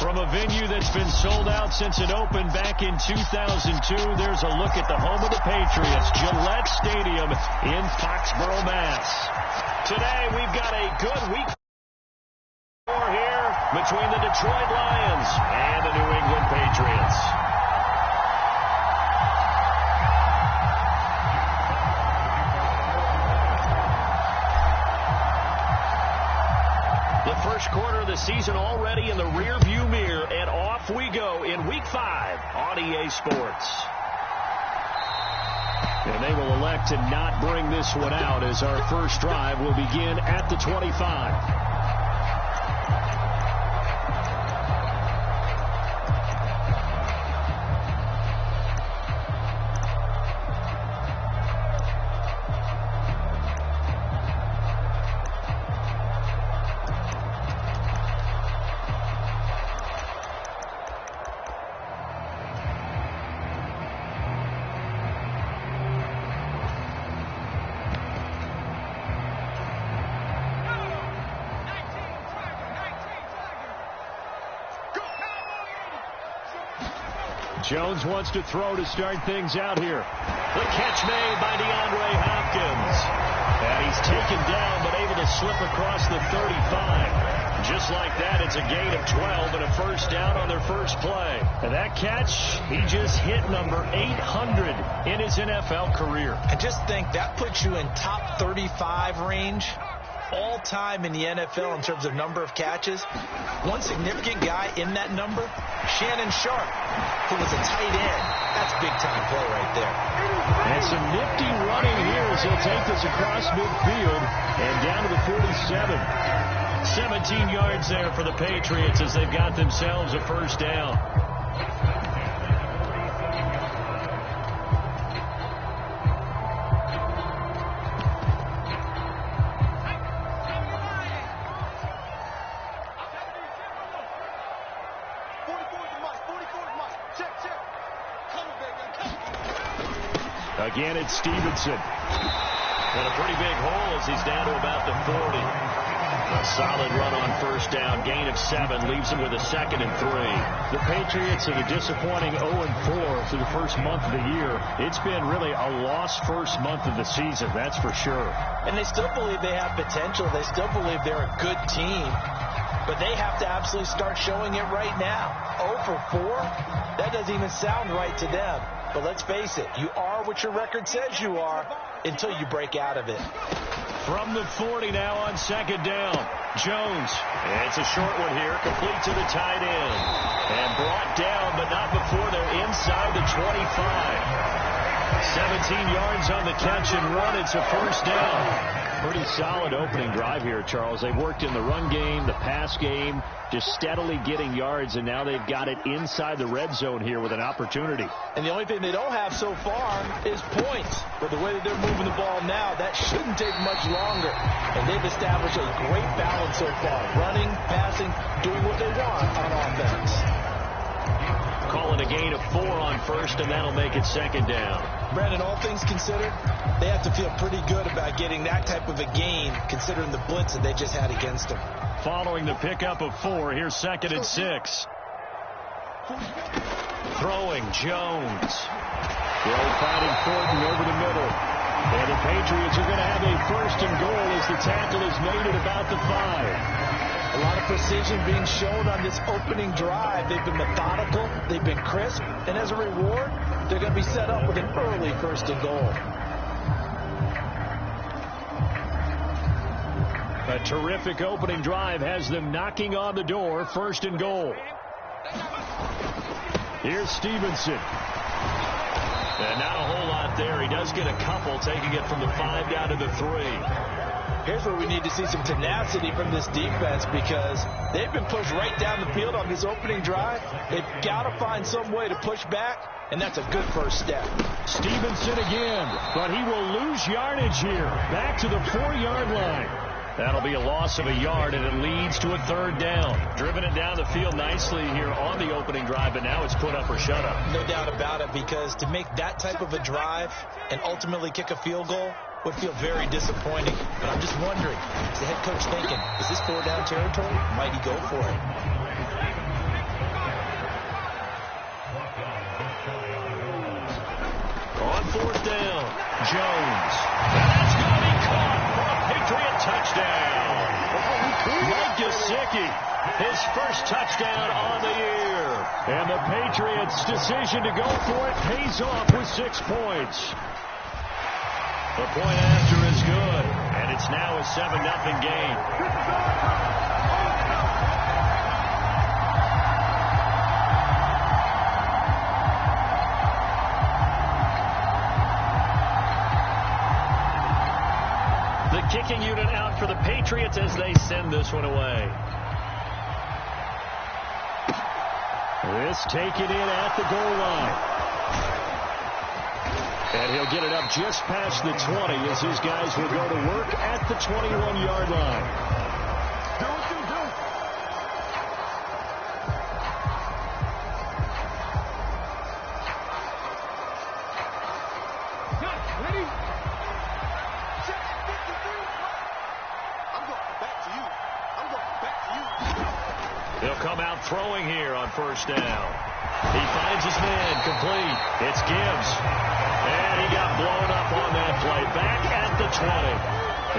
From a venue that's been sold out since it opened back in 2002, there's a look at the home of the Patriots, Gillette Stadium in Foxborough, Mass. Today, we've got a good week here between the Detroit Lions and the New England Patriots. The first quarter of the season already in the rearview mirror, and off we go in Week 5 on EA Sports. And they will elect to not bring this one out as our first drive will begin at the 25. Jones wants to throw to start things out here. The catch made by DeAndre Hopkins. And he's taken down but able to slip across the 35. Just like that, it's a gain of 12 and a first down on their first play. And that catch, he just hit number 800 in his NFL career. I just think that puts you in top 35 range all time in the NFL in terms of number of catches. One significant guy in that number, Shannon Sharp, who was a tight end. That's big-time play right there. And some nifty running here as he'll take this across midfield and down to the 47. 17 yards there for the Patriots as they've got themselves a first down. Again, it's Stevenson. And a pretty big hole as he's down to about the 40. A solid run on first down. Gain of 7 leaves him with a 2nd and 3. The Patriots are the disappointing 0-4 through the first month of the year. It's been really a lost first month of the season, that's for sure. And they still believe they have potential. They still believe they're a good team. But they have to absolutely start showing it right now. 0-4? That doesn't even sound right to them. But let's face it, you are what your record says you are until you break out of it. From the 40 now on second down. Jones. And it's a short one here, complete to the tight end. And brought down, but not before they're inside the 25. 17 yards on the catch and run. It's a first down. Pretty solid opening drive here, Charles. They've worked in the run game, the pass game, just steadily getting yards, and now they've got it inside the red zone here with an opportunity. And the only thing they don't have so far is points. But the way that they're moving the ball now, that shouldn't take much longer. And they've established a great balance so far. Running, passing, doing what they want on offense. Call it a gain of 4 on first, and that'll make it second down. Brandon, all things considered, they have to feel pretty good about getting that type of a gain, considering the blitz that they just had against them. Following the pickup of 4, here's 2nd and 6. Throwing, Jones. Throw finding Thornton over the middle. And the Patriots are going to have a first and goal as the tackle is made at about the 5. A lot of precision being shown on this opening drive. They've been methodical, they've been crisp, and as a reward, they're going to be set up with an early first and goal. A terrific opening drive has them knocking on the door, first and goal. Here's Stevenson. And not a whole lot there. He does get a couple, taking it from the 5 down to the 3. Here's where we need to see some tenacity from this defense because they've been pushed right down the field on this opening drive. They've got to find some way to push back, and that's a good first step. Stevenson again, but he will lose yardage here. Back to the 4-yard line. That'll be a loss of a yard, and it leads to a third down. Driven it down the field nicely here on the opening drive, but now it's put up or shut up. No doubt about it, because to make that type of a drive and ultimately kick a field goal would feel very disappointing. But I'm just wondering, is the head coach thinking, is this 4-down territory? Might he go for it? On fourth down, Jones. That's going to be caught for a Patriot touchdown. Mike Gesicki, his first touchdown on the year. And the Patriots' decision to go for it pays off with 6 points. The point after is good, and it's now a 7-0 game. Kicking unit out for the Patriots as they send this one away. This taken in at the goal line. And he'll get it up just past the 20 as his guys will go to work at the 21-yard line. Throwing here on first down. He finds his man complete. It's Gibbs. And he got blown up on that play. Back at the 20.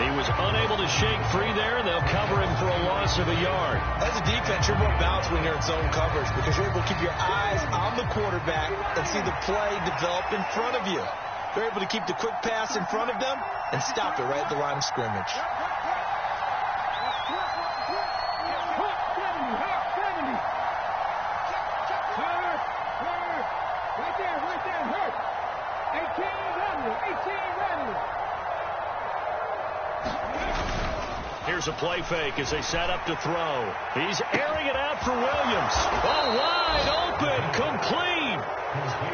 He was unable to shake free there, and they'll cover him for a loss of a yard. As a defense, you're more balanced when you're in zone coverage because you're able to keep your eyes on the quarterback and see the play develop in front of you. You're able to keep the quick pass in front of them and stop it right at the line of scrimmage. Here's a play fake as they set up to throw. He's airing it out for Williams. Oh, wide open, complete.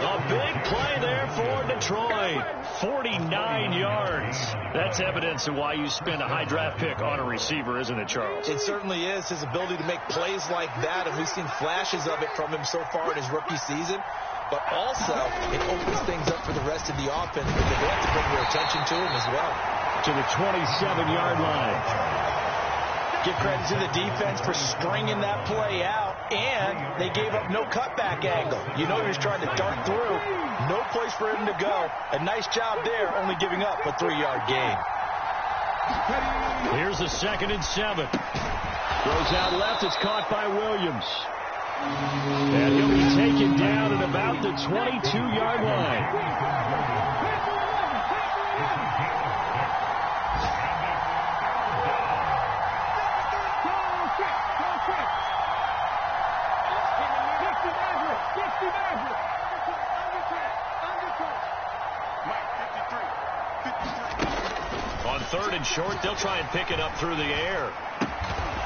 A big play there for Detroit. 49 yards. That's evidence of why you spend a high draft pick on a receiver, isn't it, Charles? It certainly is. His ability to make plays like that, and we've seen flashes of it from him so far in his rookie season. But also, it opens things up for the rest of the offense because they have to bring their attention to him as well. To the 27-yard line. Give credit to the defense for stringing that play out, and they gave up no cutback angle. You know he was trying to dart through. No place for him to go. A nice job there, only giving up a 3-yard gain. Here's a 2nd and 7. Throws out left. It's caught by Williams. And he'll be taken down at about the 22-yard line. On 3rd and short, they'll try and pick it up through the air.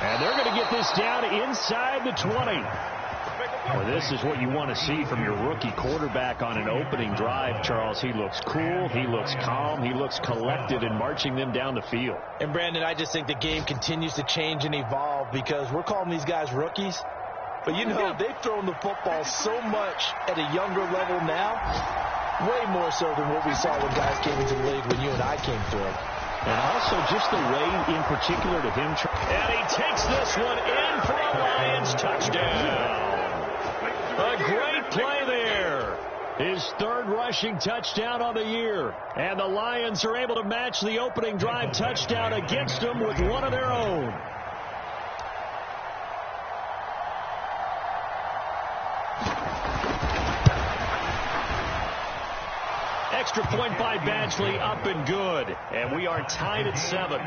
And they're going to get this down inside the 20. Well, this is what you want to see from your rookie quarterback on an opening drive, Charles. He looks cool. He looks calm. He looks collected in marching them down the field. And, Brandon, I just think the game continues to change and evolve because we're calling these guys rookies. But, you know, they've thrown the football so much at a younger level now, way more so than what we saw when guys came into the league when you and I came through. And also just the way in particular to him. And he takes this one in for a Lions touchdown. A great play there. His 3rd rushing touchdown on the year. And the Lions are able to match the opening drive touchdown against them with one of their own. Extra point by Badgley, up and good. And we are tied at 7.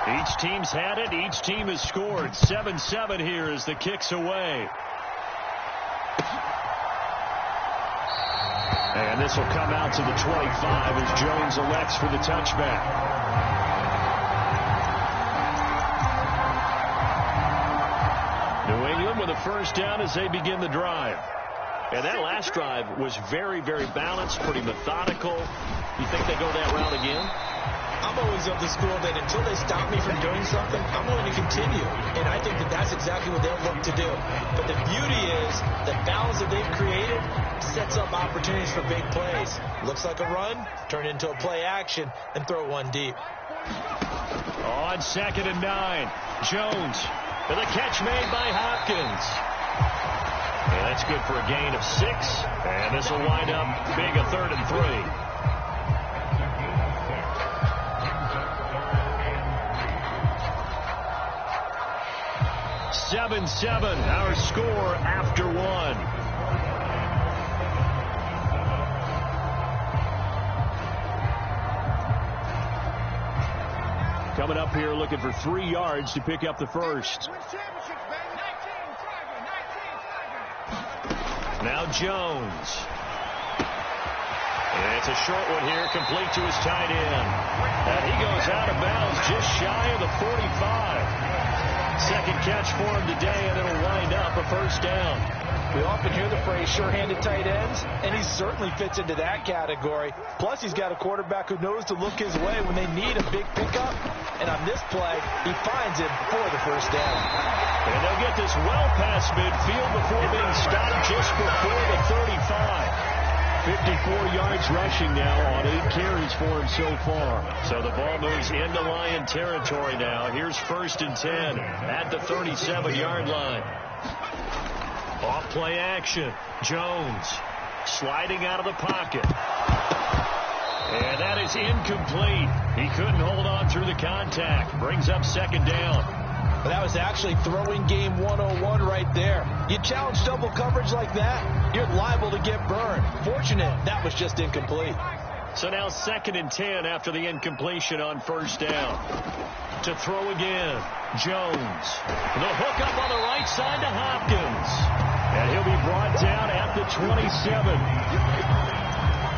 Each team's had it. Each team has scored. 7-7 here as the kick's away. And this will come out to the 25 as Jones elects for the touchback. New England with a first down as they begin the drive. And that last drive was very, very balanced, pretty methodical. You think they go that route again? I'm always of the school that until they stop me from doing something, I'm going to continue. And I think that that's exactly what they'll look to do. But the beauty is the balance that they've created sets up opportunities for big plays. Looks like a run, turn it into a play action, and throw one deep. On 2nd and 9, Jones with a catch made by Hopkins. And that's good for a gain of 6. And this will wind up being a 3rd and 3. 7-7, our score after 1. Coming up here looking for 3 yards to pick up the first. Now Jones. And it's a short one here, complete to his tight end. And he goes out of bounds just shy of the 45. Second catch for him today, and it'll wind up a first down. We often hear the phrase sure-handed tight ends, and he certainly fits into that category. Plus, he's got a quarterback who knows to look his way when they need a big pickup. And on this play, he finds him for the first down. And they'll get this well past midfield before being stopped just before the 35. 54 yards rushing now on 8 carries for him so far. So the ball moves into Lion territory now. Here's 1st and 10 at the 37-yard line. Off play action. Jones sliding out of the pocket. And that is incomplete. He couldn't hold on through the contact. Brings up 2nd down. But that was actually throwing game 101 right there. You challenge double coverage like that, you're liable to get burned. Fortunate, that was just incomplete. So now 2nd and 10 after the incompletion on 1st down. To throw again, Jones. The hook up on the right side to Hopkins. And he'll be brought down at the 27.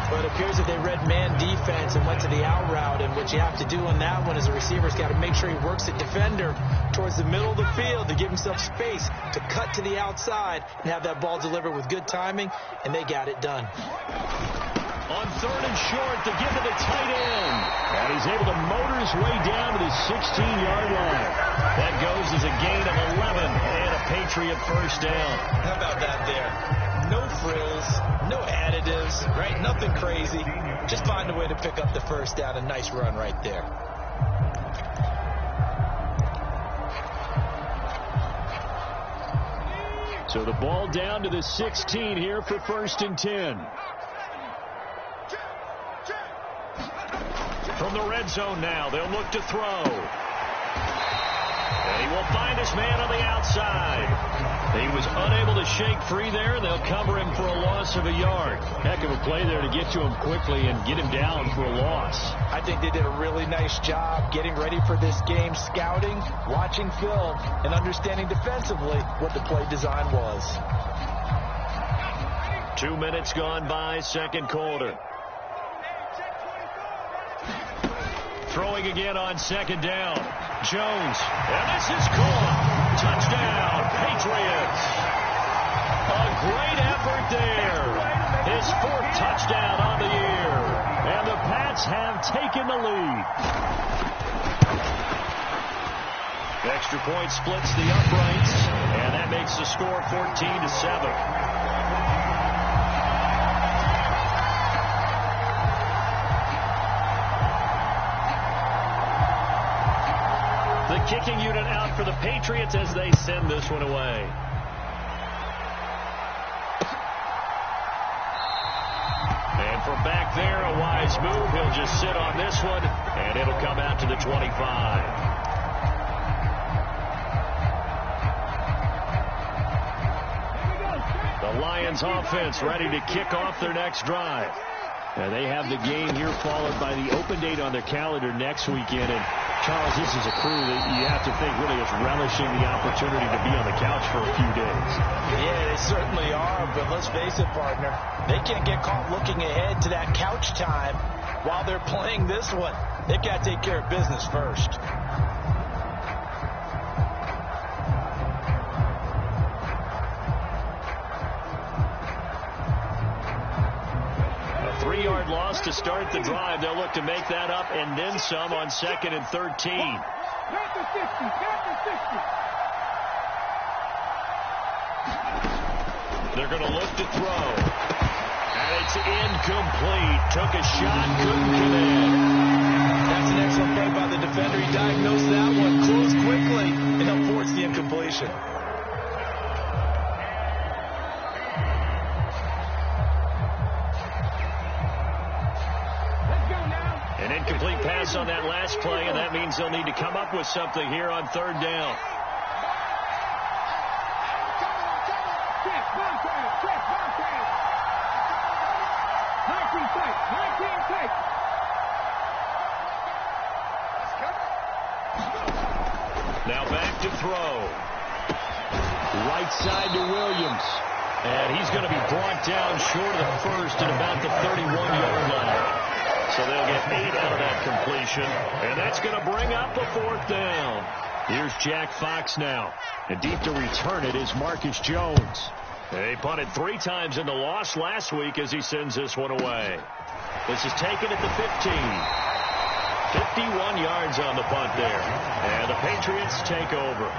But it appears that they read man defense and went to the out route. And what you have to do on that one as a receiver's got to make sure he works the defender towards the middle of the field to give himself space to cut to the outside and have that ball delivered with good timing. And they got it done. On 3rd and short, to give to the tight end. And he's able to motor his way down to the 16-yard line. That goes as a gain of 11 and a Patriot first down. How about that there? No frills, no additives, right? Nothing crazy. Just find a way to pick up the first down. A nice run right there. So the ball down to the 16 here for 1st and 10. From the red zone now, they'll look to throw. And he will find his man on the outside. He was unable to shake free there, and they'll cover him for a loss of a yard. Heck of a play there to get to him quickly and get him down for a loss. I think they did a really nice job getting ready for this game, scouting, watching film, and understanding defensively what the play design was. 2 minutes gone by, 2nd quarter. Throwing again on 2nd down. Jones. And this is caught. Touchdown, Patriots. A great effort there. His 4th touchdown on the year. And the Pats have taken the lead. Extra point splits the uprights. And that makes the score 14-7. Kicking unit out for the Patriots as they send this one away. And from back there, a wise move. He'll just sit on this one, and it'll come out to the 25. The Lions offense ready to kick off their next drive. And they have the game here followed by the open date on their calendar next weekend. And Charles, this is a crew that you have to think really is relishing the opportunity to be on the couch for a few days. Yeah, they certainly are, but let's face it, partner. They can't get caught looking ahead to that couch time while they're playing this one. They've got to take care of business first. yards to start the drive. They'll look to make that up and then some on 2nd and 13. They're going to look to throw. And it's incomplete. Took a shot, couldn't connect. That's an excellent play by the defender. He diagnosed that one, closed quickly, and he'll force the incompletion. An incomplete pass on that last play, and that means they'll need to come up with something here on 3rd down. Now back to throw. Right side to Williams. And he's going to be brought down short of the first at about the 31-yard line. So they'll get 8 out of that completion. And that's going to bring up a 4th down. Here's Jack Fox now. And deep to return it is Marcus Jones. They punted 3 times in the loss last week as he sends this one away. This is taken at the 15. 51 yards on the punt there. And the Patriots take over.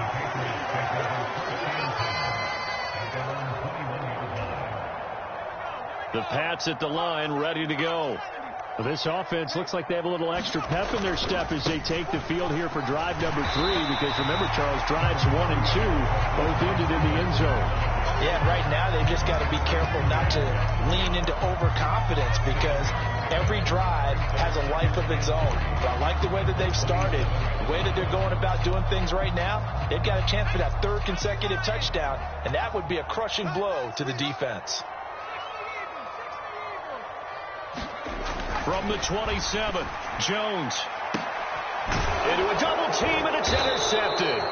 The Pats at the line, ready to go. Well, this offense looks like they have a little extra pep in their step as they take the field here for drive number 3. Because remember, Charles, drives 1 and 2 both ended in the end zone. Yeah, right now they've just got to be careful not to lean into overconfidence because every drive has a life of its own. But I like the way that they've started, the way that they're going about doing things right now. They've got a chance for that 3rd consecutive touchdown, and that would be a crushing blow to the defense. From the 27, Jones into a double team, and it's intercepted.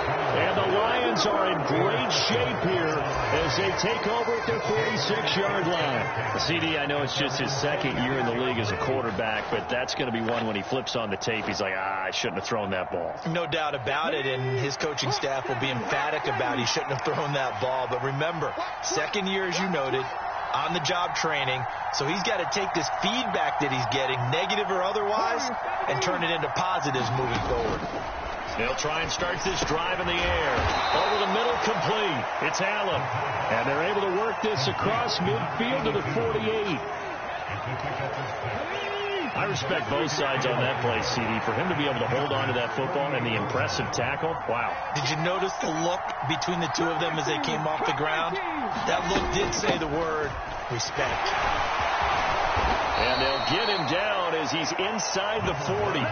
And the Lions are in great shape here as they take over at their 46-yard line. CD, I know it's just his 2nd year in the league as a quarterback, but that's going to be one when he flips on the tape. He's like, I shouldn't have thrown that ball. No doubt about it, and his coaching staff will be emphatic about he shouldn't have thrown that ball. But remember, 2nd year, as you noted, on-the-job training, so he's got to take this feedback that he's getting, negative or otherwise, and turn it into positives moving forward. They'll try and start this drive in the air. Over the middle, complete. It's Allen. And they're able to work this across midfield to the 48. I respect both sides on that play, CD. For him to be able to hold on to that football and the impressive tackle, wow. Did you notice the look between the two of them as they came off the ground? That look did say the word respect. And they'll get him down as he's inside the 40.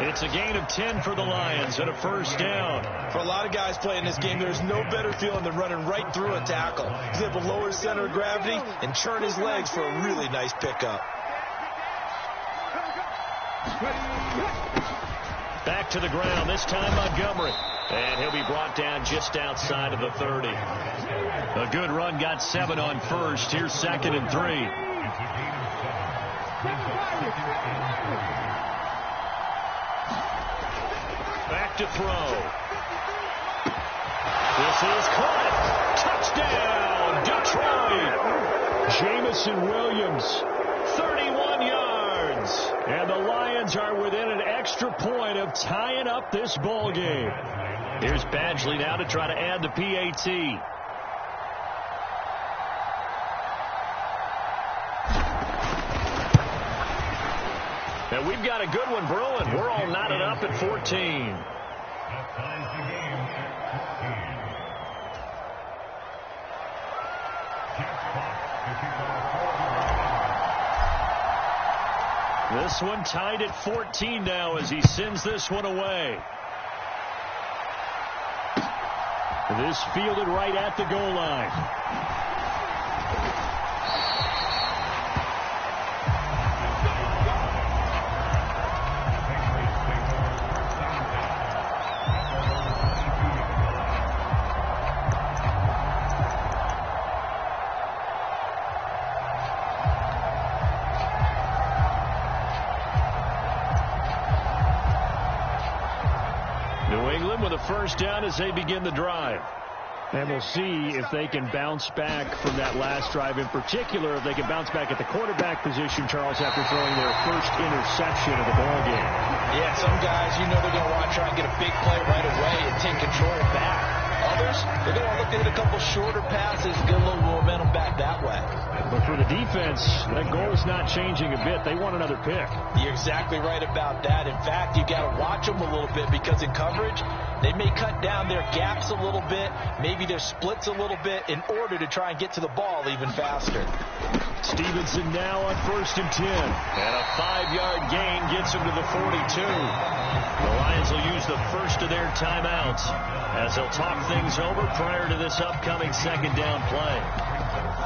It's a gain of 10 for the Lions and a 1st down. For a lot of guys playing this game, there's no better feeling than running right through a tackle. He's able to lower his center of gravity and turn his legs for a really nice pickup. Back to the ground, this time Montgomery. And he'll be brought down just outside of the 30. A good run, got 7 on 1st. Here's 2nd and 3. Back to throw. This is caught. Touchdown, Detroit. Jamison Williams, 31 yards. And the Lions are within an extra point of tying up this ball game. Here's Badgley now to try to add the PAT. And we've got a good one brewing. We're all knotted up at 14. This one tied at 14 now as he sends this one away. This fielded right at the goal line. New England with a 1st down as they begin the drive. And we'll see if they can bounce back from that last drive. In particular, if they can bounce back at the quarterback position, Charles, after throwing their first interception of the ball game. Yeah, some guys, you know they're going to want to try and get a big play right away and take control back. Others, they're going to look at a couple shorter passes and get a little momentum back that way. But for the defense, that goal is not changing a bit. They want another pick. You're exactly right about that. In fact, you got to watch them a little bit because in coverage, they may cut down their gaps a little bit, maybe their splits a little bit in order to try and get to the ball even faster. Stevenson now on 1st and 10. And a 5-yard gain gets him to the 42. The Lions will use the first of their timeouts as they'll talk things over prior to this upcoming second down play.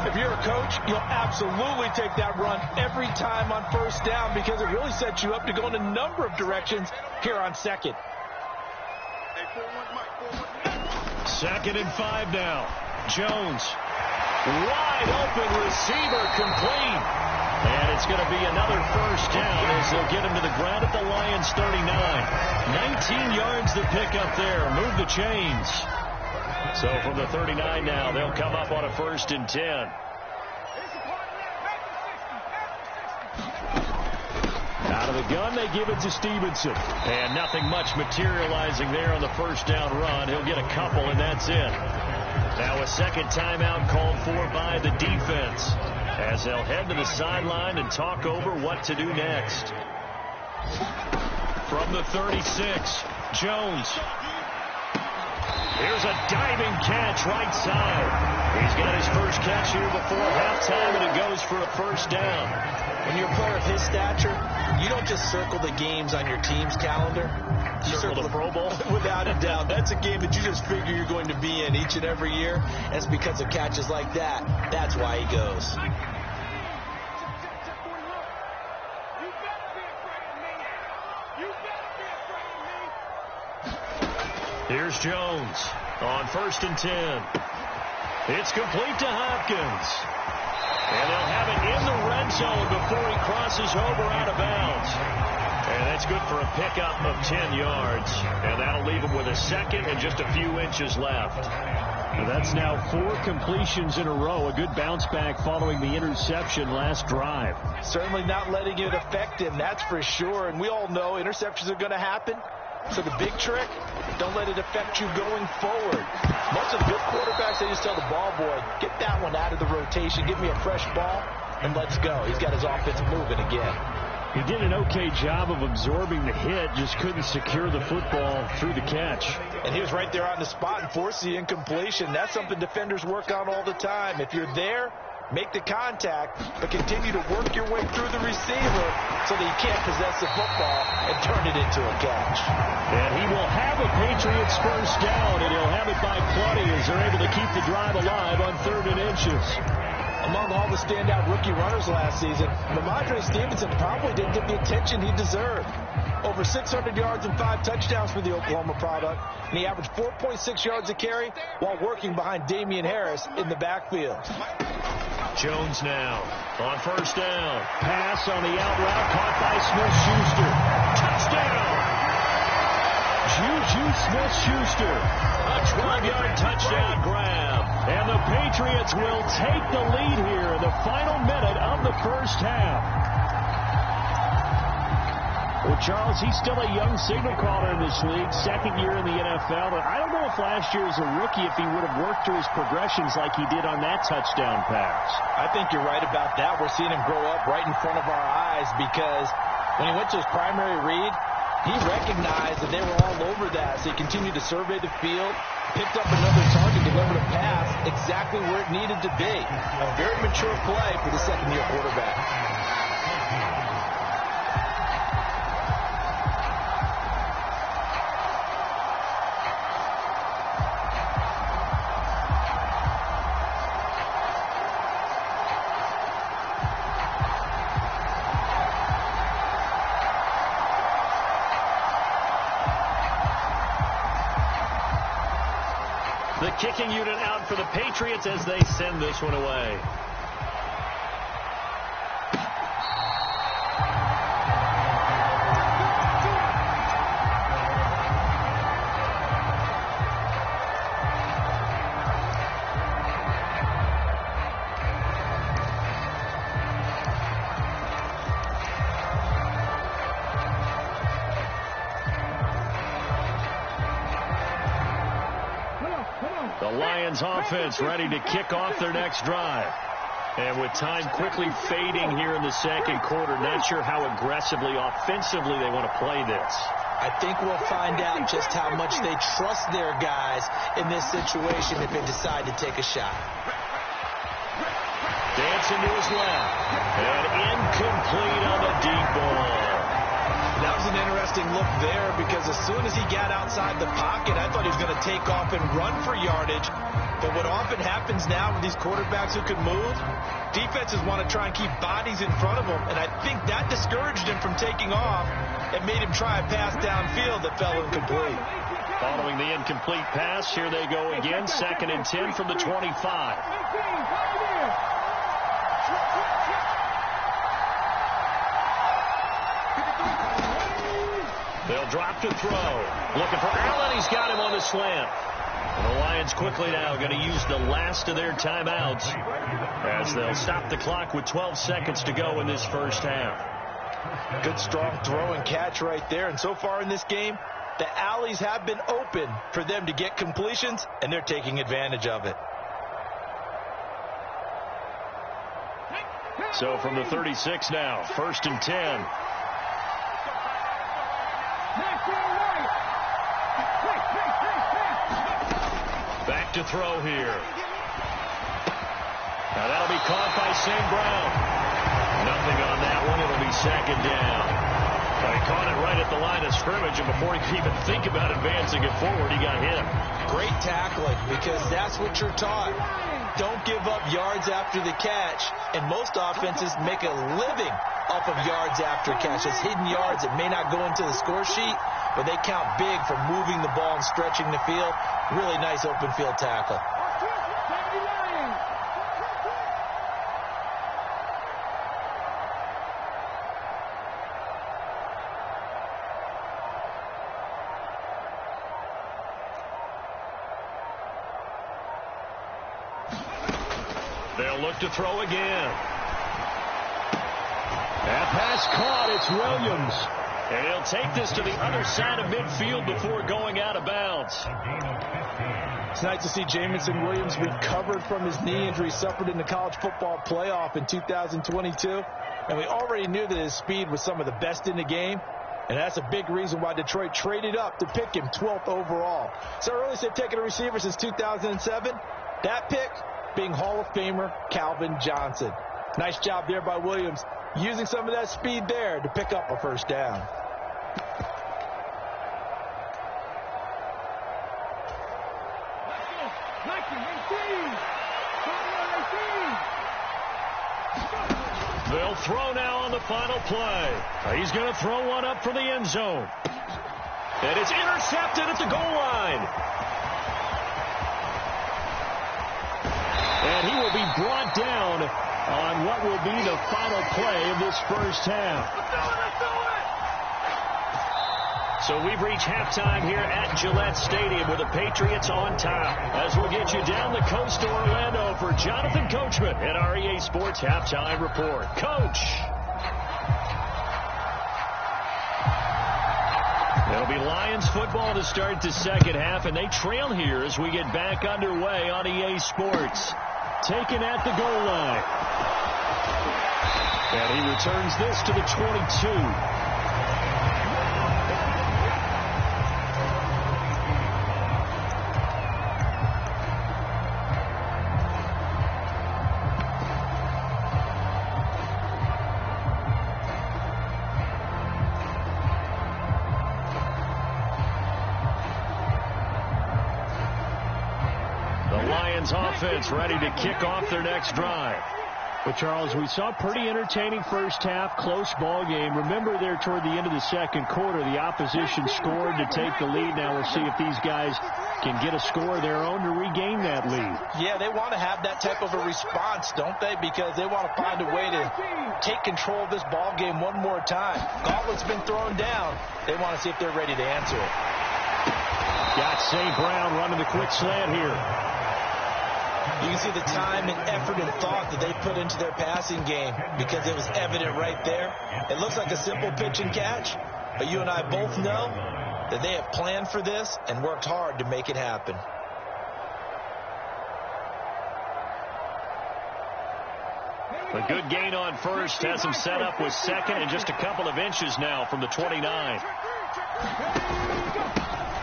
If you're a coach, you'll absolutely take that run every time on 1st down because it really sets you up to go in a number of directions here on 2nd. 2nd and 5 now. Jones. Wide open receiver complete. And it's going to be another 1st down as they'll get him to the ground at the Lions 39. 19 yards to pick up there. Move the chains. So from the 39 now, they'll come up on a 1st and 10. Out of the gun, they give it to Stevenson. And nothing much materializing there on the 1st down run. He'll get a couple, and that's it. Now a second timeout called for by the defense as they'll head to the sideline and talk over what to do next. From the 36, Jones. Here's a diving catch right side. He's got his first catch here before halftime, and it goes for a 1st down. When you're a player of his stature, you don't just circle the games on your team's calendar. You circle the Pro Bowl. Without a doubt. That's a game that you just figure you're going to be in each and every year. And it's because of catches like that. That's why he goes. Here's Jones on 1st and 10. It's complete to Hopkins. And they'll have it in the red zone before he crosses over out of bounds. And that's good for a pickup of 10 yards. And that'll leave him with a 2nd and just a few inches left. Well, that's now 4 completions in a row. A good bounce back following the interception last drive. Certainly not letting it affect him, that's for sure. And we all know interceptions are going to happen. So the big trick, don't let it affect you going forward. Most of the good quarterbacks, they just tell the ball boy, get that one out of the rotation, give me a fresh ball, and let's go. He's got his offense moving again. He did an okay job of absorbing the hit, just couldn't secure the football through the catch. And he was right there on the spot and forced the incompletion. That's something defenders work on all the time. If you're there, make the contact, but continue to work your way through the receiver so that you can't possess the football and turn it into a catch. And he will have a Patriots 1st down, and he'll have it by plenty as they're able to keep the drive alive on 3rd and inches. Among all the standout rookie runners last season, Ramondre Stevenson probably didn't get the attention he deserved. Over 600 yards and 5 touchdowns for the Oklahoma product, and he averaged 4.6 yards a carry while working behind Damian Harris in the backfield. Jones now on 1st down. Pass on the out route caught by Smith-Schuster. Touchdown! Juju Smith-Schuster. A 12-yard touchdown grab. And the Patriots will take the lead here in the final minute of the 1st half. Well, Charles, he's still a young signal caller in this league, 2nd year in the NFL. But I don't know if last year as a rookie, if he would have worked through his progressions like he did on that touchdown pass. I think you're right about that. We're seeing him grow up right in front of our eyes because when he went to his primary read, he recognized that they were all over that. So he continued to survey the field, picked up another target, delivered a pass exactly where it needed to be. A very mature play for the 2nd-year quarterback. The kicking unit out for the Patriots as they send this one away. The Lions offense ready to kick off their next drive. And with time quickly fading here in the second quarter, not sure how aggressively, offensively they want to play this. I think we'll find out just how much they trust their guys in this situation if they decide to take a shot. Dancing to his left. And incomplete on the deep ball. That was an interesting look there because as soon as he got outside the pocket, I thought he was going to take off and run for yardage. But what often happens now with these quarterbacks who can move, defenses want to try and keep bodies in front of them. And I think that discouraged him from taking off and made him try a pass downfield that fell incomplete. Following the incomplete pass, here they go again. 2nd and 10 from the 25. They'll drop to throw. Looking for Allen. He's got him on the slant. And the Lions quickly now going to use the last of their timeouts as they'll stop the clock with 12 seconds to go in this first half. Good strong throw and catch right there. And so far in this game, the alleys have been open for them to get completions, and they're taking advantage of it. So from the 36 now, 1st and 10. Back to throw here. Now that'll be caught by St. Brown. Nothing on that one. It'll be 2nd down. He caught it right at the line of scrimmage, and before he could even think about advancing it forward, he got hit. Great tackling, because that's what you're taught. Don't give up yards after the catch, and most offenses make a living off of yards after catch. It's hidden yards that may not go into the score sheet, but they count big for moving the ball and stretching the field. Really nice open field tackle. They'll look to throw again. That pass caught. It's Williams. And he'll take this to the other side of midfield before going out of bounds. It's nice to see Jamison Williams recovered from his knee injury suffered in the college football playoff in 2022. And we already knew that his speed was some of the best in the game. And that's a big reason why Detroit traded up to pick him 12th overall. So early said taking a receiver since 2007. That pick being Hall of Famer Calvin Johnson. Nice job there by Williams, using some of that speed there to pick up a first down. They'll throw now on the final play. He's going to throw one up for the end zone. And it's intercepted at the goal line. And he will be brought down on what will be the final play of this first half. So we've reached halftime here at Gillette Stadium with the Patriots on top. As we'll get you down the coast to Orlando for Jonathan Coachman at our EA Sports Halftime Report. Coach. It'll be Lions football to start the second half, and they trail here as we get back underway on EA Sports. Taken at the goal line. And he returns this to the 22. Offense ready to kick off their next drive. But, Charles, we saw a pretty entertaining first half, close ball game. Remember there toward the end of the second quarter, the opposition scored to take the lead. Now we'll see if these guys can get a score of their own to regain that lead. Yeah, they want to have that type of a response, don't they? Because they want to find a way to take control of this ball game one more time. Gauntlet's been thrown down. They want to see if they're ready to answer it. Got St. Brown running the quick slant here. You can see the time and effort and thought that they put into their passing game because it was evident right there. It looks like a simple pitch and catch, but you and I both know that they have planned for this and worked hard to make it happen. A good gain on first has him set up with second and just a couple of inches now from the 29.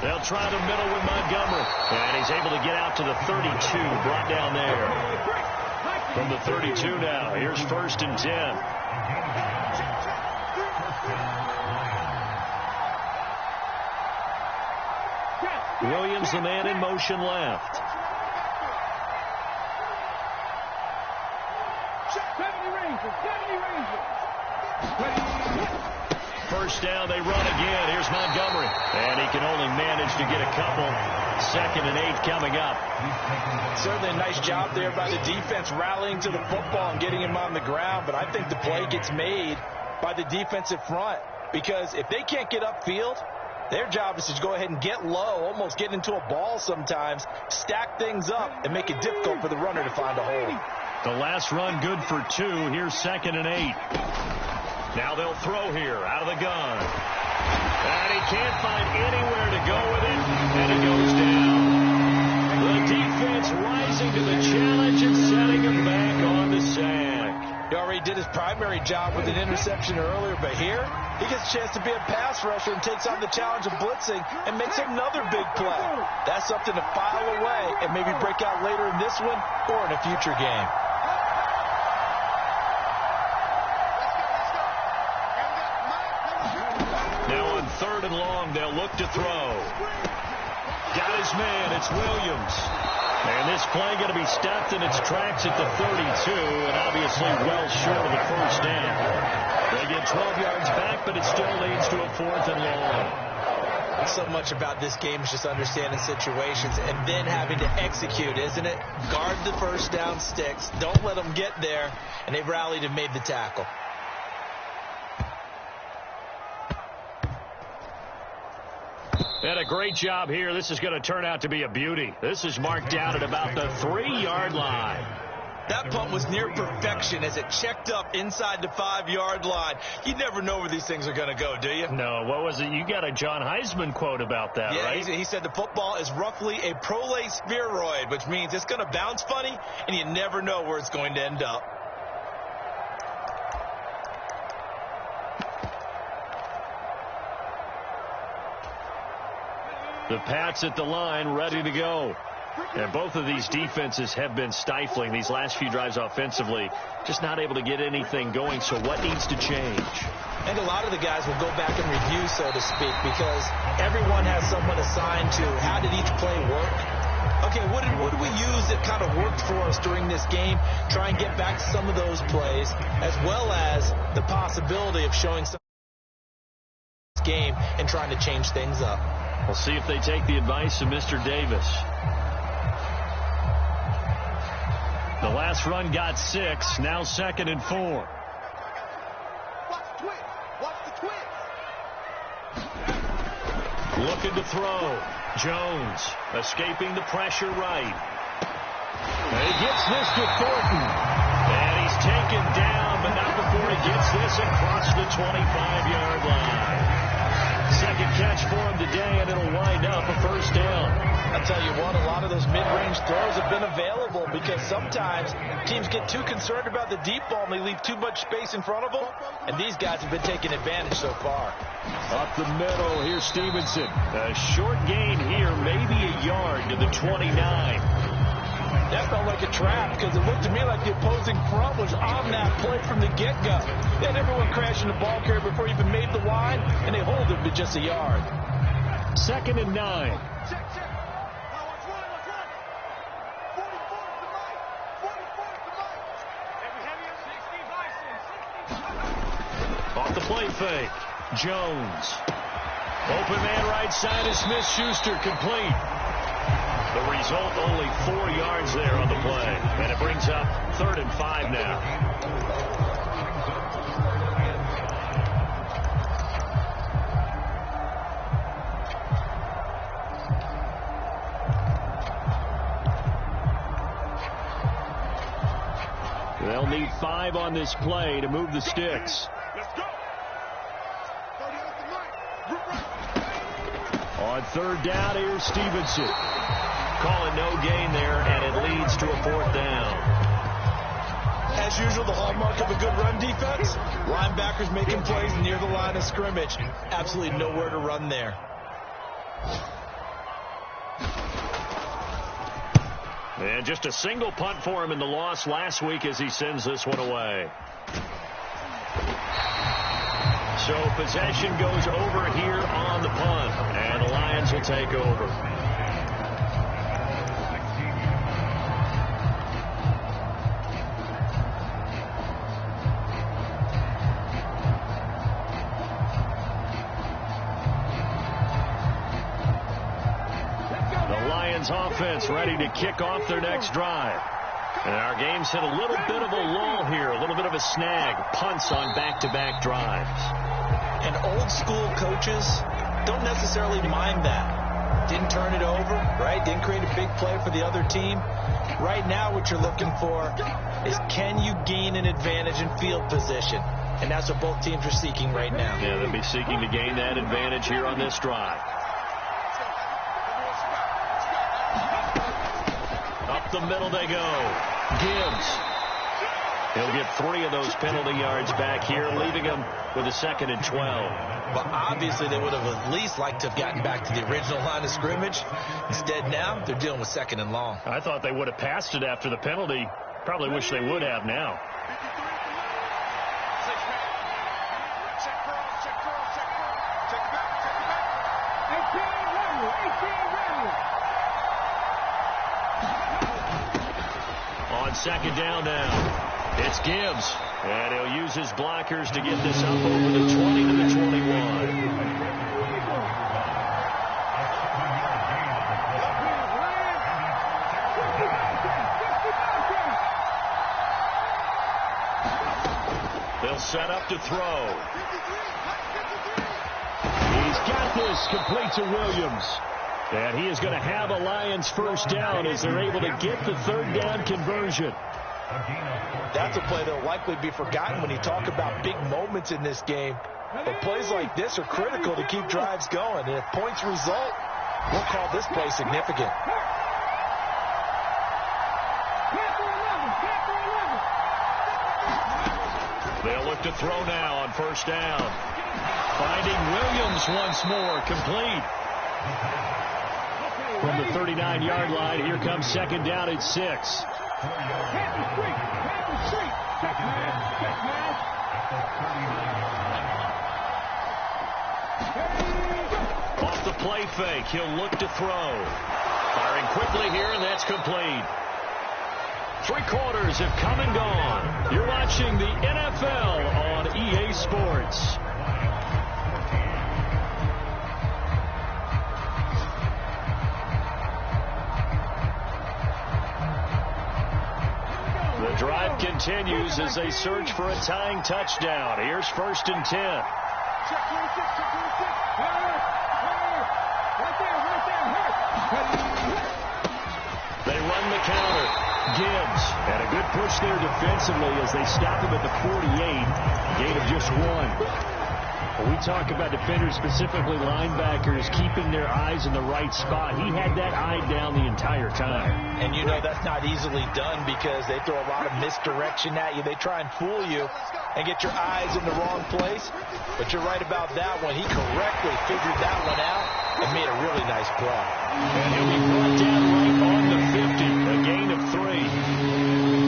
They'll try the middle with Montgomery. And he's able to get out to the 32, brought down there. From the 32 now, here's 1st and 10. Williams, the man in motion left. First down, they run again. Here's Montgomery. And he can only manage to get a couple. 2nd and 8 coming up. Certainly a nice job there by the defense rallying to the football and getting him on the ground. But I think the play gets made by the defensive front. Because if they can't get upfield, their job is to go ahead and get low, almost get into a ball sometimes, stack things up, and make it difficult for the runner to find a hole. The last run good for 2. Here's 2nd and 8. Now they'll throw here out of the gun. And he can't find anywhere to go with it. And it goes down. The defense rising to the challenge and setting him back on the sack. He already did his primary job with an interception earlier, but here he gets a chance to be a pass rusher and takes on the challenge of blitzing and makes another big play. That's something to file away and maybe break out later in this one or in a future game. Now on 3rd and long, they'll look to throw. Got his man. It's Williams. And this play going to be stopped in its tracks at the 32, and obviously well short of the 1st down. They get 12 yards back, but it still leads to a 4th and long. So much about this game is just understanding situations and then having to execute, isn't it? Guard the first down sticks. Don't let them get there, and they've rallied and made the tackle. And a great job here. This is going to turn out to be a beauty. This is marked down at about the 3-yard line. That punt was near perfection as it checked up inside the 5-yard line. You never know where these things are going to go, do you? No, what was it? You got a John Heisman quote about that, right? He said the football is roughly a prolate spheroid, which means it's going to bounce funny, and you never know where it's going to end up. The Pats at the line, ready to go. And both of these defenses have been stifling these last few drives offensively. Just not able to get anything going, so what needs to change? And a lot of the guys will go back and review, so to speak, because everyone has someone assigned to how did each play work. Okay, what did we use that kind of worked for us during this game? Try and get back to some of those plays, as well as the possibility of showing some game and trying to change things up. We'll see if they take the advice of Mr. Davis. The last run got 6. Now 2nd and 4. Watch the twist. Watch the twist. Looking to throw. Jones escaping the pressure right. And he gets this to Thornton. And he's taken down, but not before he gets this across the 25-yard line. Second catch for him today, and it'll wind up a 1st down. I'll tell you what, a lot of those mid-range throws have been available because sometimes teams get too concerned about the deep ball and they leave too much space in front of them, and these guys have been taking advantage so far. Up the middle, here's Stevenson. A short gain here, maybe a yard to the 29. That felt like a trap because it looked to me like the opposing front was on that play from the get-go. They had everyone crashing the ball carrier before he even made the line, and they hold him to just a yard. 2nd and 9. Check. Now let's run. 44 to Mike. 44 to Mike. And we have here 65 cents. Off the play fake. Jones. Open man right side is Smith-Schuster, complete. The result, only 4 yards there on the play. And it brings up 3rd and 5 now. They'll need 5 on this play to move the sticks. Let's go. 30 off the Mike. Group right. On 3rd down, here's Stevenson. Calling no gain there, and it leads to a 4th down. As usual, the hallmark of a good run defense, linebackers making plays near the line of scrimmage. Absolutely nowhere to run there. And just a single punt for him in the loss last week as he sends this one away. So possession goes over here on the punt, and the Lions will take over. The Lions offense ready to kick off their next drive. And our game's hit a little bit of a lull here, a little bit of a snag. Punts on back-to-back drives. And old-school coaches don't necessarily mind that. Didn't turn it over, right? Didn't create a big play for the other team. Right now what you're looking for is, can you gain an advantage in field position? And that's what both teams are seeking right now. Yeah, they'll be seeking to gain that advantage here on this drive. Up the middle they go. Gibbs. He'll get 3 of those penalty yards back here, leaving him with a 2nd and 12. But obviously they would have at least liked to have gotten back to the original line of scrimmage. Instead now, they're dealing with 2nd and long. I thought they would have passed it after the penalty. Probably wish they would have now. On 2nd down now. It's Gibbs, and he'll use his blockers to get this up over the 20 to the 21. They'll set up to throw. He's got this, complete to Williams. And he is going to have a Lions first down as they're able to get the 3rd down conversion. That's a play that will likely be forgotten when you talk about big moments in this game. But plays like this are critical to keep drives going. And if points result, we'll call this play significant. They'll look to throw now on 1st down. Finding Williams once more, complete. From the 39-yard line, here comes 2nd down at 6. Off the play fake, he'll look to throw. Firing quickly here, and that's complete. 3 quarters have come and gone. You're watching the NFL on EA Sports. The drive continues as they search for a tying touchdown. Here's 1st and 10. They run the counter. Gibbs, and a good push there defensively as they stop him at the 48. Gain of just 1. When we talk about defenders, specifically linebackers, keeping their eyes in the right spot, he had that eye down the entire time. And you know that's not easily done because they throw a lot of misdirection at you. They try and fool you and get your eyes in the wrong place. But you're right about that one. He correctly figured that one out and made a really nice play. And he'll be brought down right on the 50, a gain of 3.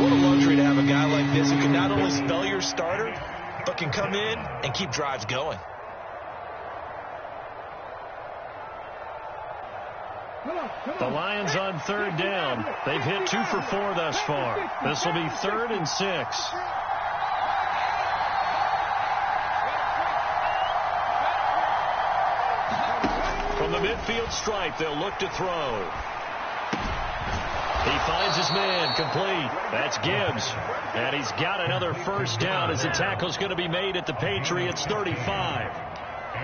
What a luxury to have a guy like this who can not only spell your starter, but can come in and keep drives going. The Lions on 3rd down. They've hit 2 for 4 thus far. This will be 3rd and 6. From the midfield stripe, they'll look to throw. He finds his man, complete. That's Gibbs. And he's got another 1st down as the tackle's going to be made at the Patriots 35.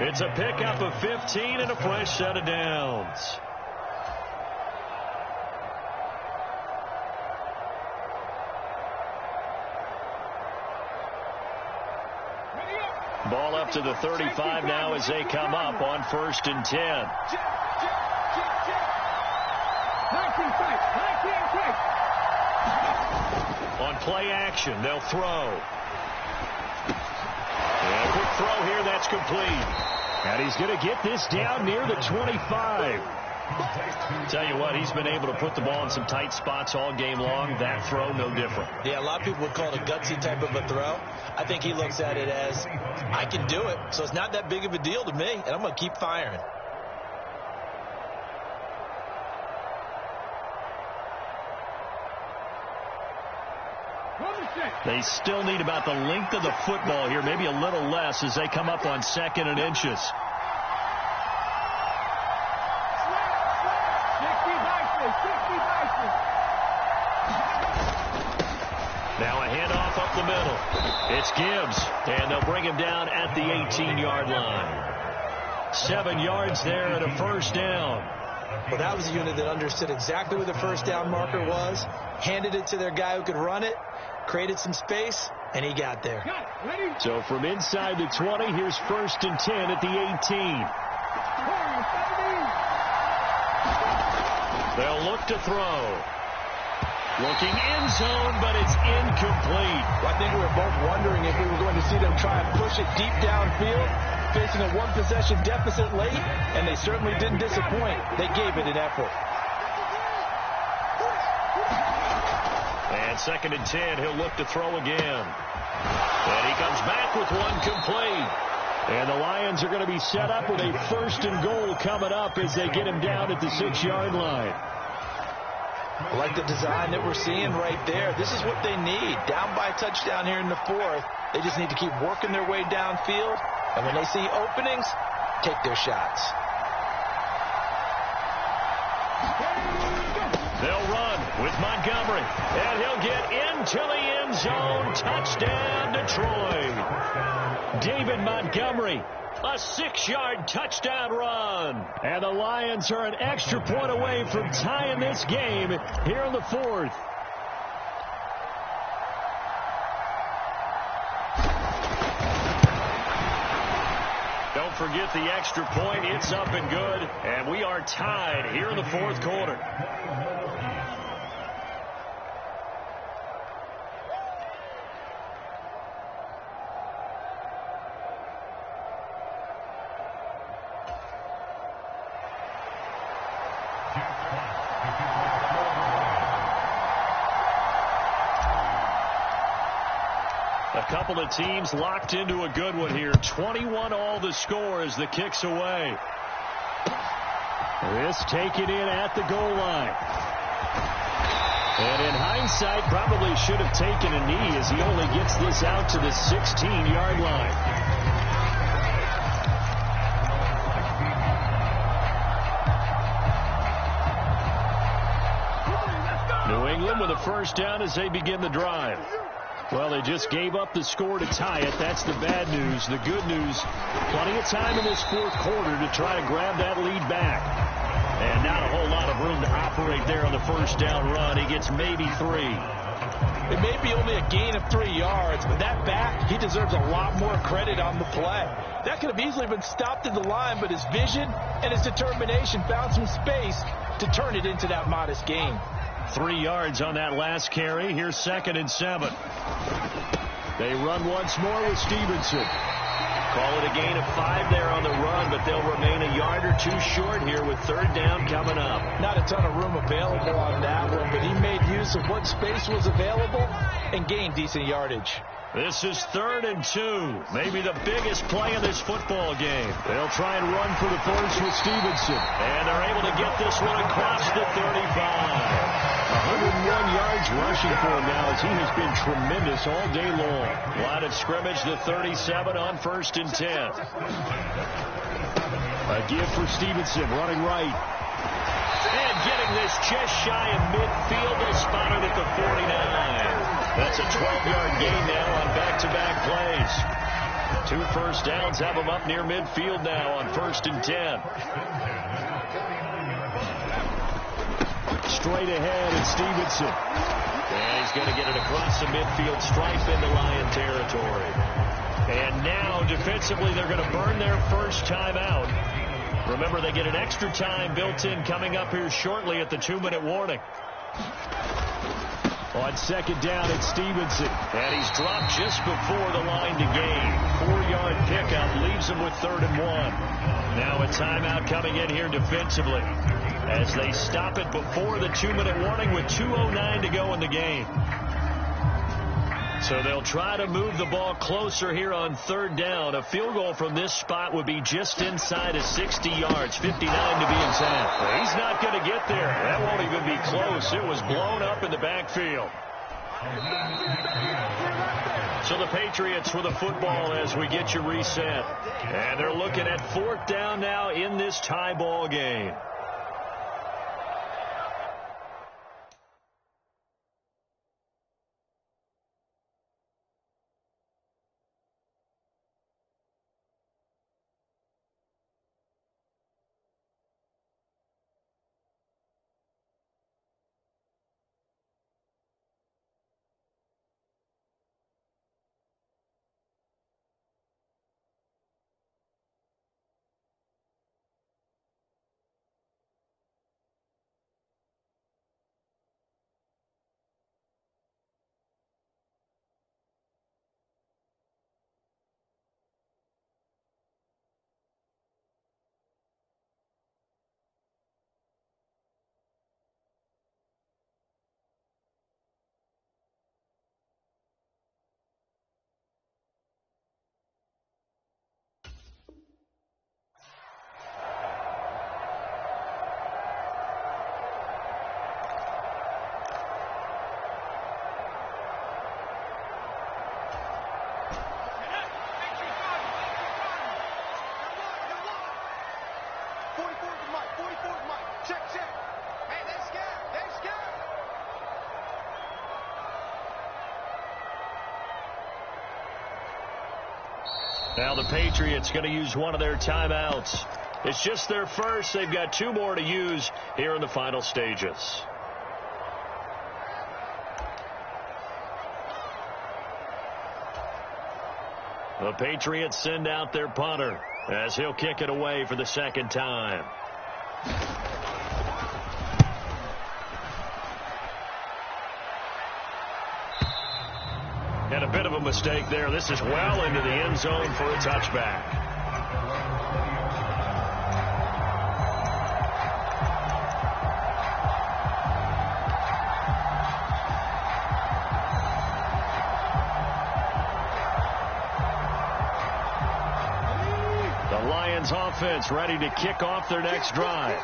It's a pickup of 15 and a fresh set of downs. Ball up to the 35 now as they come up on 1st and 10. On play action, they'll throw. And a quick throw here, that's complete. And he's going to get this down near the 25. Tell you what, he's been able to put the ball in some tight spots all game long. That throw, no different. Yeah, a lot of people would call it a gutsy type of a throw. I think he looks at it as, I can do it, so it's not that big of a deal to me, and I'm going to keep firing. They still need about the length of the football here, maybe a little less as they come up on 2nd and inches. Now a handoff up the middle. It's Gibbs, and they'll bring him down at the 18-yard line. 7 yards there and a first down. Well, that was a unit that understood exactly where the first down marker was, handed it to their guy who could run it, created some space, and he got there. So from inside the 20, here's 1st and 10 at the 18. They'll look to throw. Looking end zone, but it's incomplete. Well, I think we were both wondering if we were going to see them try and push it deep downfield, facing a one-possession deficit late, and they certainly didn't disappoint. They gave it an effort. And 2nd and 10, he'll look to throw again. And he comes back with one complete. And the Lions are going to be set up with a 1st and goal coming up as they get him down at the 6-yard line. I like the design that we're seeing right there. This is what they need. Down by a touchdown here in the 4th. They just need to keep working their way downfield. And when they see openings, take their shots. They'll run with Montgomery. And he'll get into the end zone. Touchdown, Detroit. David Montgomery. A 6-yard touchdown run. And the Lions are an extra point away from tying this game here in the 4th. Don't forget the extra point. It's up and good. And we are tied here in the 4th quarter. A couple of teams locked into a good one here. 21 all the score as the kick's away. This taken in at the goal line. And in hindsight, probably should have taken a knee as he only gets this out to the 16-yard line. New England with a first down as they begin the drive. Well, they just gave up the score to tie it. That's the bad news. The good news, plenty of time in this 4th quarter to try to grab that lead back. And not a whole lot of room to operate there on the first down run. He gets maybe 3. It may be only a gain of 3 yards, but that back, he deserves a lot more credit on the play. That could have easily been stopped at the line, but his vision and his determination found some space to turn it into that modest gain. 3 yards on that last carry. Here's 2nd and 7. They run once more with Stevenson. Call it a gain of 5 there on the run, but they'll remain a yard or 2 short here with 3rd down coming up. Not a ton of room available on that one, but he made use of what space was available and gained decent yardage. This is 3rd and 2. Maybe the biggest play in this football game. They'll try and run for the first with Stevenson. And they're able to get this one across the 35. 101 yards rushing for him now as he has been tremendous all day long. Line of scrimmage, the 37 on 1st and 10. A give for Stevenson, running right. And getting this just shy of midfield. They'll spot it at the 49. That's a 12-yard gain now on back-to-back plays. 2 first downs have them up near midfield now on 1st and 10. Straight ahead, it's Stevenson. And he's going to get it across the midfield stripe into Lion territory. And now, defensively, they're going to burn their first time out. Remember, they get an extra time built in coming up here shortly at the 2-minute warning. On second down, it's Stevenson. And he's dropped just before the line to gain. 4-yard pickup leaves him with 3rd and 1. Now a timeout coming in here defensively as they stop it before the 2-minute warning with 2:09 to go in the game. So they'll try to move the ball closer here on 3rd down. A field goal from this spot would be just inside of 60 yards, 59 to be exact. He's not going to get there. That won't even be close. It was blown up in the backfield. So the Patriots with the football as we get you reset. And they're looking at 4th down now in this tie ball game. Now the Patriots going to use one of their timeouts. It's just their first. They've got 2 more to use here in the final stages. The Patriots send out their punter as he'll kick it away for the 2nd time. And a bit of a mistake there. This is well into the end zone for a touchback. The Lions offense ready to kick off their next drive.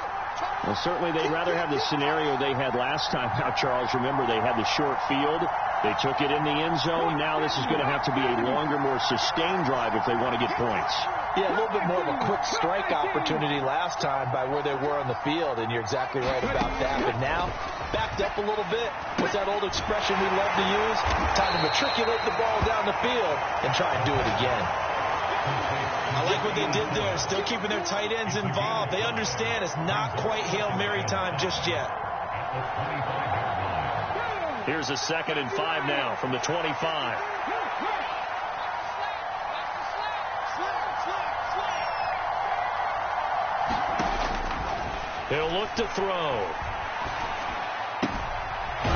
Well, certainly they'd rather have the scenario they had last time. Now, Charles, remember they had the short field. They took it in the end zone. Now this is going to have to be a longer, more sustained drive if they want to get points. Yeah, a little bit more of a quick strike opportunity last time by where they were on the field, and you're exactly right about that. But now, backed up a little bit. What's that old expression we love to use? Time to matriculate the ball down the field and try and do it again. I like what they did there, still keeping their tight ends involved. They understand it's not quite Hail Mary time just yet. Here's a 2nd and 5 now from the 25. He'll look to throw.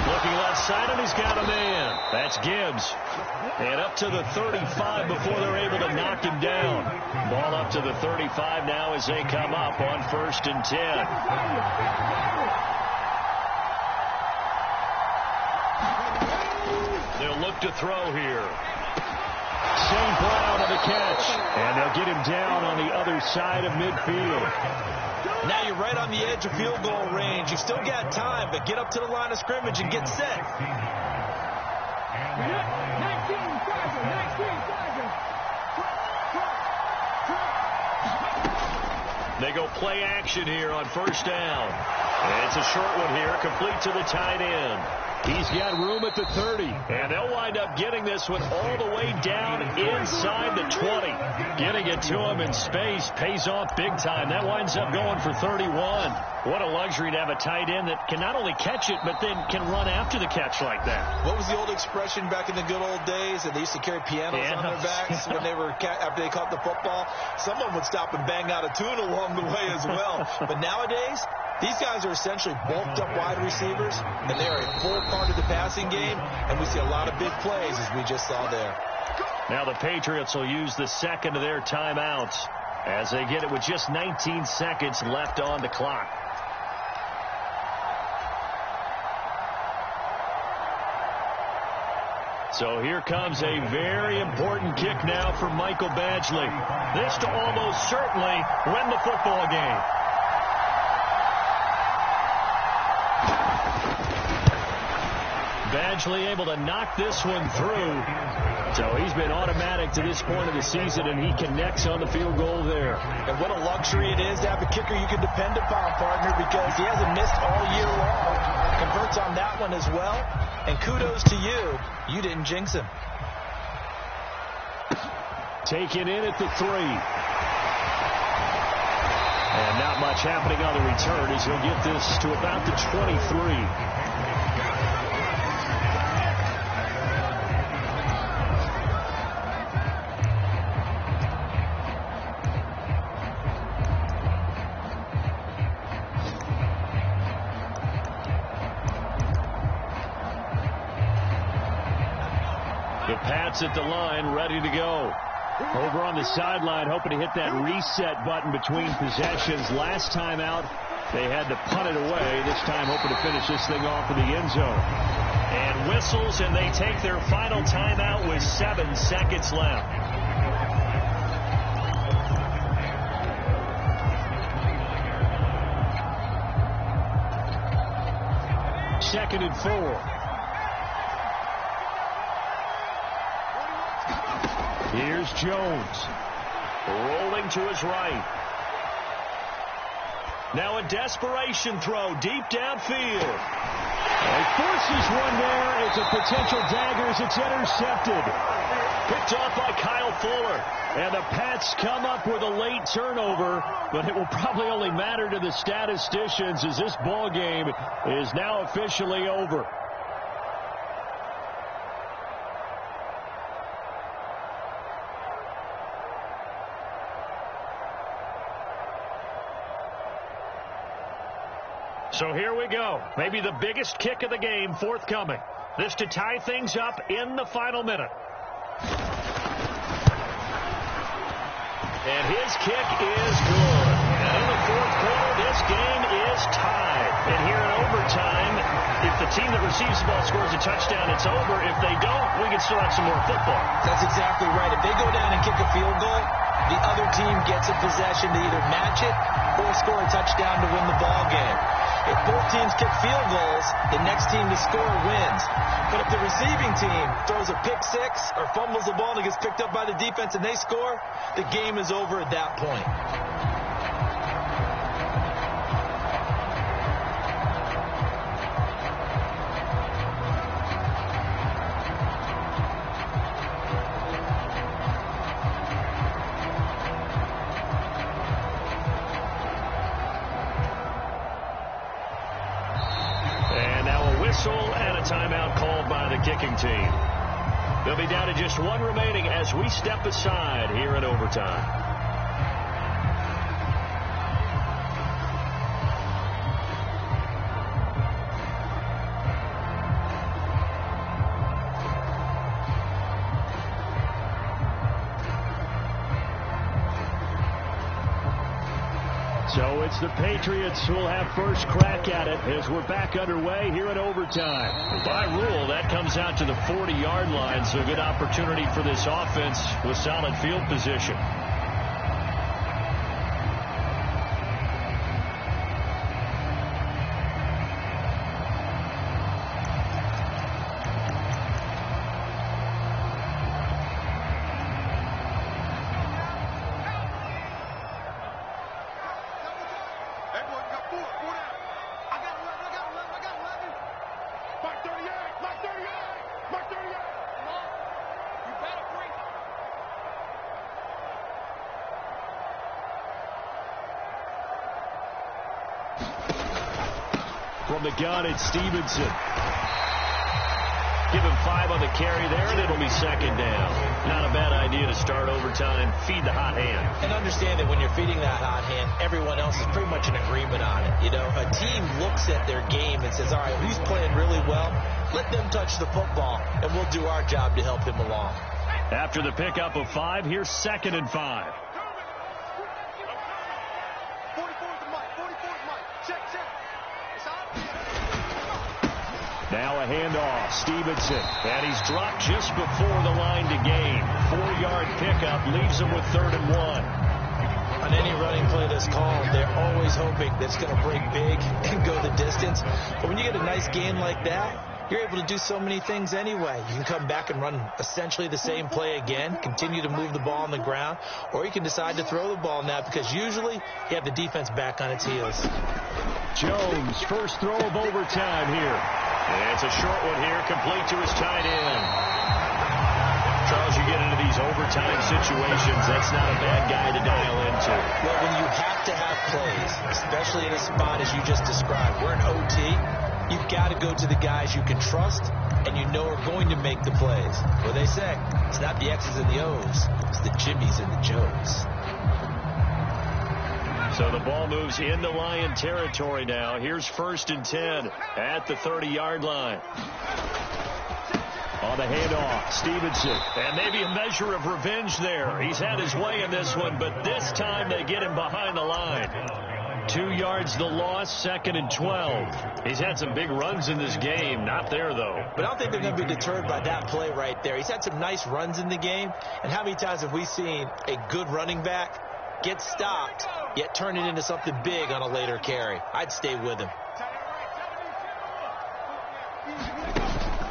Looking left side, and he's got a man. That's Gibbs. And up to the 35 before they're able to knock him down. Ball up to the 35 now as they come up on 1st and 10. They'll look to throw here. St. Brown on the catch. And they'll get him down on the other side of midfield. Now you're right on the edge of field goal range. You've still got time, but get up to the line of scrimmage and get set. 19 They go play action here on 1st down. And it's a short one here, complete to the tight end. He's got room at the 30. And they'll wind up getting this one all the way down inside the 20. Getting it to him in space pays off big time. That winds up going for 31. What a luxury to have a tight end that can not only catch it, but then can run after the catch like that. What was the old expression back in the good old days? And they used to carry pianos on their backs when they were after they caught the football. Someone would stop and bang out a tune along the way as well. But nowadays, These guys are essentially bulked up wide receivers, and they are a full part of the passing game, and we see a lot of big plays as we just saw there. Now the Patriots will use the second of their timeouts as they get it with just 19 seconds left on the clock. So here comes a very important kick now for Michael Badgley. This to almost certainly win the football game. Badgley able to knock this one through. So he's been automatic to this point of the season, and he connects on the field goal there. And what a luxury it is to have a kicker you can depend upon, partner, because he hasn't missed all year long. Converts on that one as well. And kudos to you. You didn't jinx him. Taken in at the 3. And not much happening on the return as he'll get this to about the 23. At the line, ready to go. Over on the sideline, hoping to hit that reset button between possessions. Last time out, they had to punt it away. This time, hoping to finish this thing off in the end zone. And whistles, and they take their final timeout with 7 seconds left. Second and 4. Here's Jones, rolling to his right. Now a desperation throw deep downfield. He forces one there. It's a potential dagger as it's intercepted. Picked off by Kyle Fuller. And the Pats come up with a late turnover, but it will probably only matter to the statisticians as this ball game is now officially over. So here we go. Maybe the biggest kick of the game forthcoming. This to tie things up in the final minute. And his kick is good. And in the fourth quarter, this game is tied. And here in overtime, if the team that receives the ball scores a touchdown, it's over. If they don't, we can still have some more football. That's exactly right. If they go down and kick a field goal, the other team gets a possession to either match it or score a touchdown to win the ball game. If both teams kick field goals, the next team to score wins. But if the receiving team throws a pick six or fumbles the ball and it gets picked up by the defense and they score, the game is over at that point. And a timeout called by the kicking team. They'll be down to just one remaining as we step aside here in overtime. So it's the Patriots who will have first crack at it as we're back underway here in overtime. By rule, that comes out to the 40-yard line, so a good opportunity for this offense with solid field position. From the gun, it's Stevenson. Give him 5 on the carry there, and it'll be second down. Not a bad idea to start overtime. Feed the hot hand. And understand that when you're feeding that hot hand, everyone else is pretty much in agreement on it. You know, a team looks at their game and says, all right, who's playing really well? Let them touch the football, and we'll do our job to help him along. After the pickup of 5, here's 2nd and 5. Now a handoff, Stevenson, and he's dropped just before the line to gain. 4-yard pickup leaves him with 3rd and 1. On any running play that's called, they're always hoping that it's going to break big and go the distance. But when you get a nice gain like that, you're able to do so many things anyway. You can come back and run essentially the same play again, continue to move the ball on the ground, or you can decide to throw the ball now because usually you have the defense back on its heels. Jones, first throw of overtime here. And it's a short one here, complete to his tight end. Charles, you get into these overtime situations, that's not a bad guy to dial into. Well, when you have to have plays, especially in a spot as you just described, we're in OT, you've got to go to the guys you can trust and you know are going to make the plays. What they say, it's not the X's and the O's, it's the Jimmys and the Joes. So the ball moves into Lion territory now. Here's 1st and 10 at the 30-yard line. On the handoff, Stevenson. And maybe a measure of revenge there. He's had his way in this one, but this time they get him behind the line. 2 yards the loss, 2nd and 12. He's had some big runs in this game. Not there, though. But I don't think they're going to be deterred by that play right there. He's had some nice runs in the game. And how many times have we seen a good running back get stopped, yet turn it into something big on a later carry? I'd stay with him.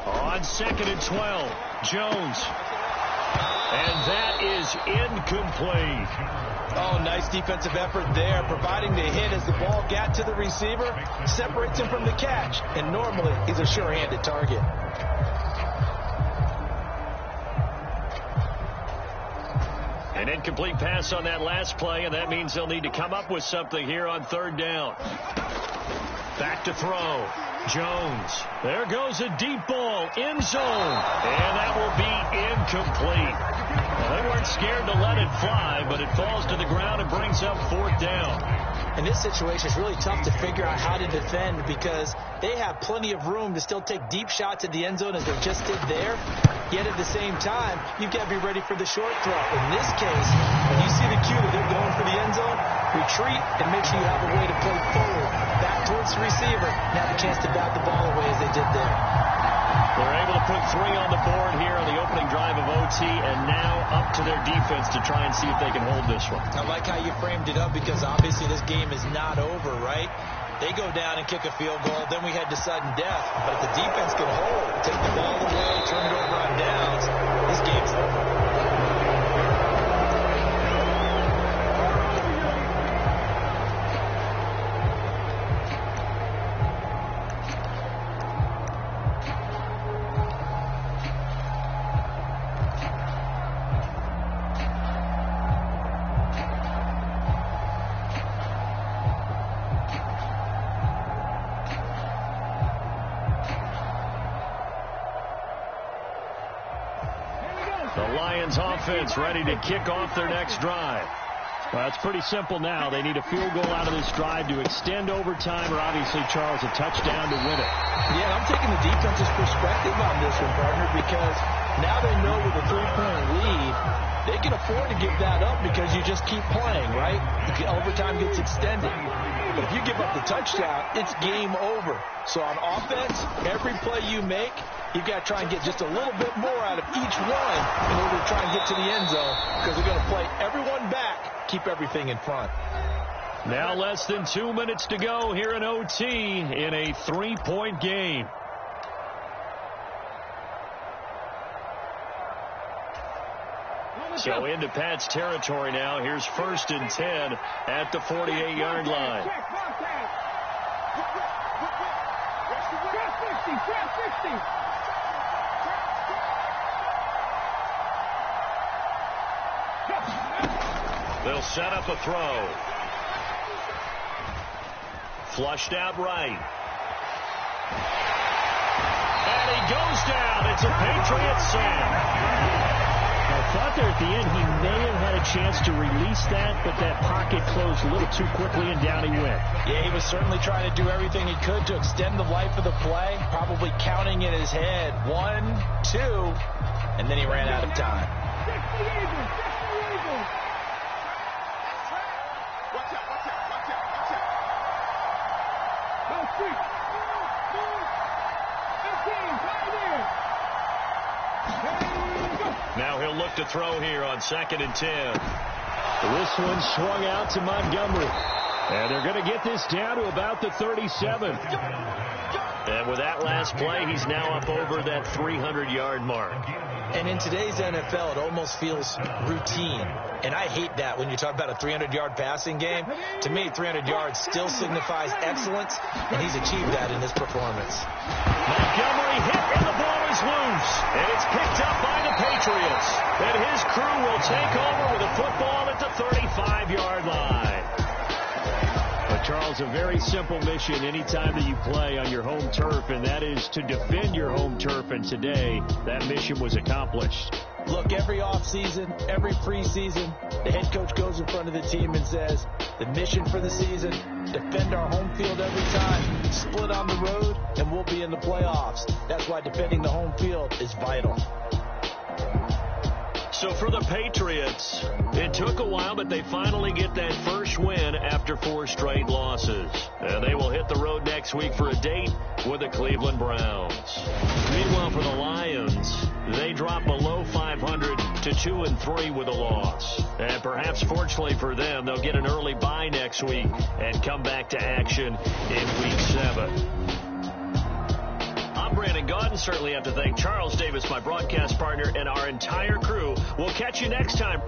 On 2nd and 12, Jones. And that is incomplete. Oh, nice defensive effort there, providing the hit as the ball got to the receiver, separates him from the catch, and normally he's a sure-handed target. An incomplete pass on that last play, and that means they'll need to come up with something here on 3rd down. Back to throw. Jones. There goes a deep ball. End zone. And that will be incomplete. Well, they weren't scared to let it fly, but it falls to the ground and brings up 4th down. In this situation, it's really tough to figure out how to defend because they have plenty of room to still take deep shots at the end zone as they just did there. Yet at the same time, you've got to be ready for the short throw. In this case, when you see the cue that they're going for the end zone, retreat and make sure you have a way to play forward, back towards the receiver, and have a chance to bat the ball away as they did there. They're able to put 3 on the board here on the opening drive of OT, and now up to their defense to try and see if they can hold this one. I like how you framed it up because obviously this game is not over, right? They go down and kick a field goal, then we head to sudden death. But if the defense can hold, take the ball away, turn it over on downs, this game's over. Offense ready to kick off their next drive. Well, it's pretty simple now. They need a field goal out of this drive to extend overtime, or obviously, Charles, a touchdown to win it. Yeah, I'm taking the defense's perspective on this one, partner, because now they know with a 3-point lead, they can afford to give that up because you just keep playing, right? Overtime gets extended. But if you give up the touchdown, it's game over. So on offense, every play you make, you've got to try and get just a little bit more out of each one in order to try and get to the end zone because they're going to play everyone back, keep everything in front. Now less than 2 minutes to go here in OT in a 3-point game. So into Pat's territory now. Here's 1st and 10 at the 48-yard line. They'll set up a throw. Flushed out right. And he goes down. It's a Patriot sack. I thought there at the end he may have had a chance to release that, but that pocket closed a little too quickly, and down he went. Yeah, he was certainly trying to do everything he could to extend the life of the play, probably counting in his head 1, 2, and then he ran out of time. Now he'll look to throw here on 2nd and 10. This one swung out to Montgomery. And they're going to get this down to about the 37. And with that last play, he's now up over that 300-yard mark. And in today's NFL, it almost feels routine. And I hate that when you talk about a 300-yard passing game. To me, 300 yards still signifies excellence, and he's achieved that in his performance. Montgomery hit, and the ball is loose. And it's picked up by the Patriots. And his crew will take over with a football at the 35-yard line. But, Charles, a very simple mission anytime that you play on your home turf, and that is to defend your home turf. And today, that mission was accomplished. Look, every offseason, every preseason, the head coach goes in front of the team and says, the mission for the season, defend our home field every time, split on the road, and we'll be in the playoffs. That's why defending the home field is vital. So for the Patriots, it took a while, but they finally get that first win after 4 straight losses. And they will hit the road next week for a date with the Cleveland Browns. Meanwhile, for the Lions, they drop below 500 to 2-3 with a loss. And perhaps fortunately for them, they'll get an early bye next week and come back to action in Week 7. I'm Brandon Gaudin. Certainly have to thank Charles Davis, my broadcast partner, and our entire crew. We'll catch you next time.